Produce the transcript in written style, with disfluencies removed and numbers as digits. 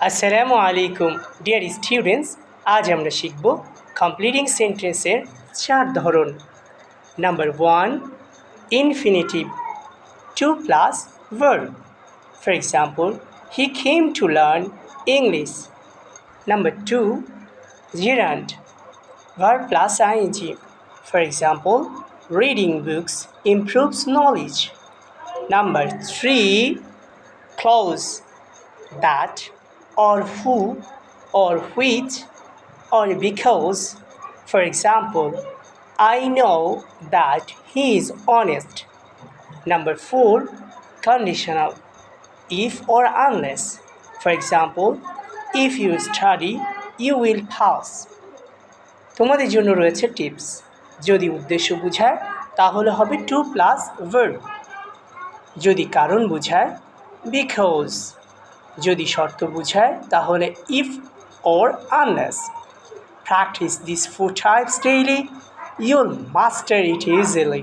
আসসালামু আলাইকুম dear students, আজ আমরা শিখব কমপ্লিটিং সেন্টেন্সের 4 ধরন। Number 1, infinitive, to plus verb. For example, he came to learn English. Number 2, gerund, verb plus ing. For example, reading books improves knowledge. Number 3, clause, that or who or which or because. For example, I know that he is honest. Number 4, conditional, if or unless. For example, if you study, you will pass. তোমাদের জন্য রয়েছে tips. যদি উদ্দেশ্য বোঝায় তাহলে হবে two plus verb, যদি কারণ বোঝায় বিকজ, যদি শর্ত বোঝায় তাহলে if or unless. Practice these 4 types daily, you'll master it easily.